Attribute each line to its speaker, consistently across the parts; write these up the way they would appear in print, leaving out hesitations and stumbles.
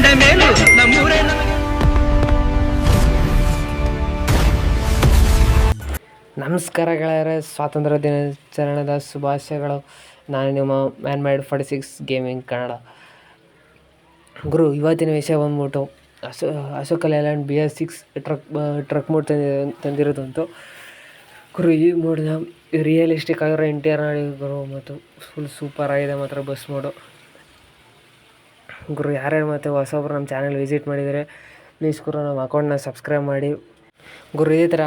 Speaker 1: ಕಂಡ ಮೇಲೂ ನಮ್ಮೂರೇ ನಮಗೆ.
Speaker 2: ನಮಸ್ಕಾರ ಗೆಳೆಯರೆ, ಸ್ವಾತಂತ್ರ್ಯ ದಿನಾಚರಣೆದ ಶುಭಾಶಯಗಳು. ನಾನು ನಿಮ್ಮ ಮ್ಯಾನ್ ಮೇಡ್ 46 ಗೇಮಿಂಗ್ ಕನ್ನಡ. ಗುರು, ಇವತ್ತಿನ ವಿಷಯ ಬಂದ್ಬಿಟ್ಟು Ashok Leyland BS6 truck mod ತಂದಿರೋದಂತು. ಗುರು, ಈ ಮೋಡ್ನ ರಿಯಲಿಸ್ಟಿಕ್ ಆಗಿರೋ ಇಂಟೀರಿಯರ್ ನೋಡಿ ಗುರು, ಮತ್ತು ಫುಲ್ ಸೂಪರ್ ಆಗಿದೆ ಮಾತ್ರ ಬಸ್ ಮೋಡು. ಗುರು, ಯಾರ್ಯಾರು ಮತ್ತು ಹೊಸೊಬ್ರು ನಮ್ಮ ಚಾನಲ್ ವಿಸಿಟ್ ಮಾಡಿದರೆ ಪ್ಲೀಸ್ ಗುರು ನಮ್ಮ ಅಕೌಂಟ್ನ ಸಬ್ಸ್ಕ್ರೈಬ್ ಮಾಡಿ. ಗುರು, ಇದೇ ಥರ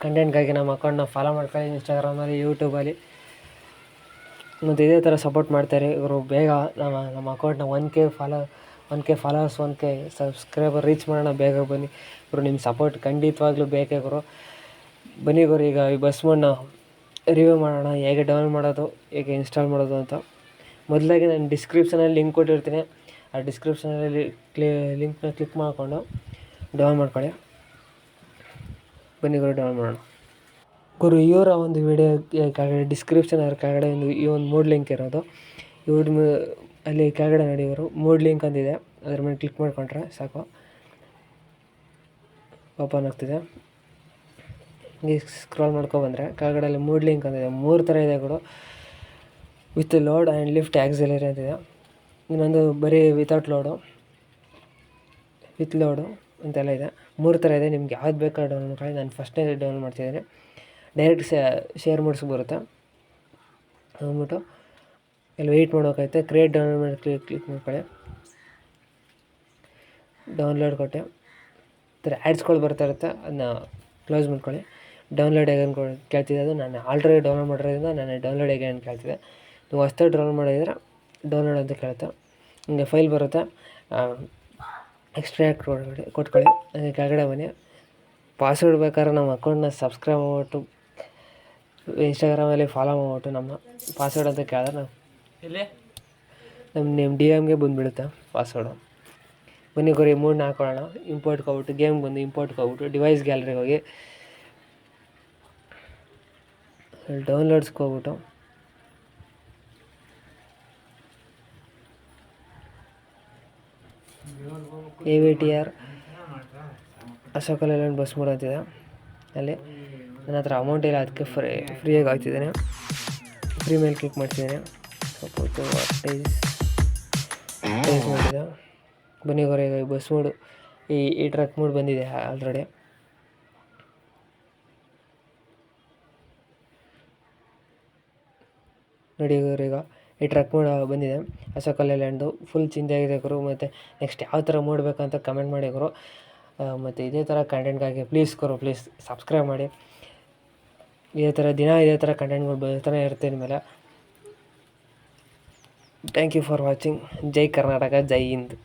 Speaker 2: ಕಂಟೆಂಟ್ಗಾಗಿ ನಮ್ಮ ಅಕೌಂಟ್ನ ಫಾಲೋ ಮಾಡ್ಕೊಳ್ಳಿ ಇನ್ಸ್ಟಾಗ್ರಾಮಲ್ಲಿ, ಯೂಟ್ಯೂಬಲ್ಲಿ, ಮತ್ತು ಇದೇ ಥರ ಸಪೋರ್ಟ್ ಮಾಡ್ತಾರೆ ಗುರು. ಬೇಗ ನಮ್ಮ ಅಕೌಂಟ್ನ 1K followers 1K subscriber reach ಮಾಡೋಣ. ಬೇಗ ಬನ್ನಿ ಗುರು, ನಿಮ್ಮ ಸಪೋರ್ಟ್ ಖಂಡಿತವಾಗ್ಲೂ ಬೇಕೇ ಗುರು. ಬನ್ನಿ ಗುರು, ಈಗ ಈ ಬಸ್ ಮೋಡ್ನ ರಿವ್ಯೂ ಮಾಡೋಣ, ಹೇಗೆ ಡೌನ್ಲೋಡ್ ಮಾಡೋದು, ಹೇಗೆ ಇನ್ಸ್ಟಾಲ್ ಮಾಡೋದು ಅಂತ. ಮೊದಲಾಗಿ ನಾನು ಡಿಸ್ಕ್ರಿಪ್ಷನಲ್ಲಿ ಲಿಂಕ್ ಕೊಟ್ಟಿರ್ತೀನಿ. ಆ ಡಿಸ್ಕ್ರಿಪ್ಷನಲ್ಲಿ ಲಿಂಕ್ನ ಕ್ಲಿಕ್ ಮಾಡಿಕೊಂಡು ಡೌನ್ ಮಾಡ್ಕೊಳ್ಳಿ. ಬನ್ನಿ ಗುರು, ಡೌನ್ ಮಾಡೋಣ. ಗುರು, ಇವರ ಒಂದು ವಿಡಿಯೋ ಕೆಳಗಡೆ ಡಿಸ್ಕ್ರಿಪ್ಷನ್ ಕೆಳಗಡೆ ಈ ಒಂದು ಮೋಡ್ ಲಿಂಕ್ ಇರೋದು. ಅಲ್ಲಿ ಕೆಳಗಡೆ ನೋಡಿ ಇವರು ಮೋಡ್ ಲಿಂಕ್ ಅಂತಿದೆ, ಅದ್ರ ಮೇಲೆ ಕ್ಲಿಕ್ ಮಾಡ್ಕೊಂಡ್ರೆ ಸಾಕು, ಓಪನ್ ಆಗ್ತಿದೆ. ಹಿಂಗೆ ಸ್ಕ್ರಾಲ್ ಮಾಡ್ಕೊಬಂದರೆ ಕೆಳಗಡೆ ಅಲ್ಲಿ ಮೋಡ್ ಲಿಂಕ್ ಅಂತಿದೆ. 3 ಥರ ಇದೆ ಗುರು. With load and lift auxiliary ಅಂತಿದೆ. ಇನ್ನೊಂದು ಬರೀ ವಿತೌಟ್ ಲೋಡು, ವಿತ್ ಲೋಡು ಅಂತೆಲ್ಲ ಇದೆ. 3 ಥರ ಇದೆ. ನಿಮ್ಗೆ ಯಾವ್ದು ಬೇಕಾದ್ರೂ ಡೌನ್ಲೋಡ್ ಮಾಡ್ಕೊಳ್ಳಿ. ನಾನು ಫಸ್ಟ್ನೇ ಡೌನ್ಲೋಡ್ ಮಾಡ್ತಿದ್ದೀನಿ. ಡೈರೆಕ್ಟ್ ಶೇರ್ ಮಾಡಿಸಿ ಬರುತ್ತೆ. ಅಂದ್ಬಿಟ್ಟು ಇಲ್ಲಿ ವೆಯ್ಟ್ ಮಾಡೋಕೈತೆ. ಕ್ರಿಯೇಟ್ ಡೌನ್ಲೋಡ್ ಮಾಡಿ ಕ್ಲಿಕ್ ಮಾಡ್ಕೊಳ್ಳಿ. ಡೌನ್ಲೋಡ್ ಕೊಟ್ಟೆ. ಈ ಥರ ಆ್ಯಡ್ಸ್ಗಳು ಬರ್ತಾ ಇರುತ್ತೆ, ಅದನ್ನ ಕ್ಲೋಸ್ ಮಾಡ್ಕೊಳ್ಳಿ. ಡೌನ್ಲೋಡ್ ಹೇಗೆ ಕೇಳ್ತಿದೆ, ಅದು ನಾನು ಆಲ್ರೆಡಿ ಡೌನ್ಲೋಡ್ ಮಾಡಿರೋದ್ರಿಂದ ನಾನು ಡೌನ್ಲೋಡ್ ಹೇಗೆ ಅಂತ ಕೇಳ್ತಿದೆ. ನೀವು ಹೊಸ್ದಾಗಿ ಡೌನ್ಲೋಡ್ ಮಾಡಿದರೆ ಡೌನ್ಲೋಡ್ ಅಂತ ಕೇಳುತ್ತೆ. ಹಿಂಗೆ ಫೈಲ್ ಬರುತ್ತೆ, ಎಕ್ಸ್ಟ್ರಾಕ್ಟ್ ಕೊಟ್ಕೊಳ್ಳಿ. ಅದಕ್ಕೆ ಕೆಳಗಡೆ ಬನ್ನಿ. ಪಾಸ್ವರ್ಡ್ ಬೇಕಾದ್ರೆ ನಮ್ಮ ಅಕೌಂಟ್ನ ಸಬ್ಸ್ಕ್ರೈಬ್ ಮಾಡ್ಬಿಟ್ಟು ಇನ್ಸ್ಟಾಗ್ರಾಮಲ್ಲಿ ಫಾಲೋ ಮಾಡ್ಬಿಟ್ಟು ನಮ್ಮ ಪಾಸ್ವರ್ಡ್ ಅಂತ ಕೇಳಿದ್ರೆ ನಮ್ಮ DMಗೆ ಬಂದುಬಿಡುತ್ತೆ ಪಾಸ್ವರ್ಡು. ಬನ್ನಿ ಗುರು, ಈ ಮೂಡನ್ನ ಹಾಕೊಳ್ಳೋಣ. ಇಂಪೋರ್ಟ್ಗೆ ಹೋಗ್ಬಿಟ್ಟು ಗೇಮ್ಗೆ ಬಂದು ಇಂಪೋರ್ಟ್ಗೆ ಹೋಗ್ಬಿಟ್ಟು ಡಿವೈಸ್ ಗ್ಯಾಲರಿಗೆ ಹೋಗಿ ಡೌನ್ಲೋಡ್ಸ್ಗೆ ಹೋಗ್ಬಿಟ್ಟು AVTR Ashok Leyland bus mode ಅಂತಿದೆ. ಅಲ್ಲಿ ನನ್ನ ಹತ್ರ ಅಮೌಂಟ್ ಇಲ್ಲ, ಅದಕ್ಕೆ ಫ್ರೀಯಾಗಿ ಆಗ್ತಿದ್ದೇನೆ. ಫ್ರೀ ಮೇಲೆ ಕ್ಲಿಕ್ ಮಾಡ್ತಿದ್ದೇನೆ. ಸಪೋಸು ಅಡ್ವರ್ಟೈಸ್ ಮಾಡಿದೆ. ಬನ್ನಿ ಗುರು, ಈಗ ಬಸ್ ಮೋಡು ಈ ಟ್ರಕ್ ಮೋಡ್ ಬಂದಿದೆ ಆಲ್ರೆಡಿ. ನೋಡಿ ಗುರು, ಈಗ ಈ ಟ್ರಕ್ ಮೋಡ್ ಬಂದಿದೆ ಅಶೋಕ ಲೇಲ್ಯಾಂಡ್ದು. ಫುಲ್ ಚಿಂತೆಯಾಗಿದೆ ಗುರು. ಮತ್ತು ನೆಕ್ಸ್ಟ್ ಯಾವ ಥರ ಮೋಡ್ ಬೇಕಂತ ಕಮೆಂಟ್ ಮಾಡಿ ಗುರು. ಮತ್ತು ಇದೇ ಥರ ಕಂಟೆಂಟ್ಗಾಗಿ ಪ್ಲೀಸ್ ಸಬ್ಸ್ಕ್ರೈಬ್ ಮಾಡಿ. ಇದೇ ಥರ ಕಂಟೆಂಟ್ಗಳು ಬರ್ತಾನೆ ಇರುತ್ತೆ ಇನ್ಮೇಲೆ. Thank you for watching. ಜೈ ಕರ್ನಾಟಕ, ಜೈ ಹಿಂದ್.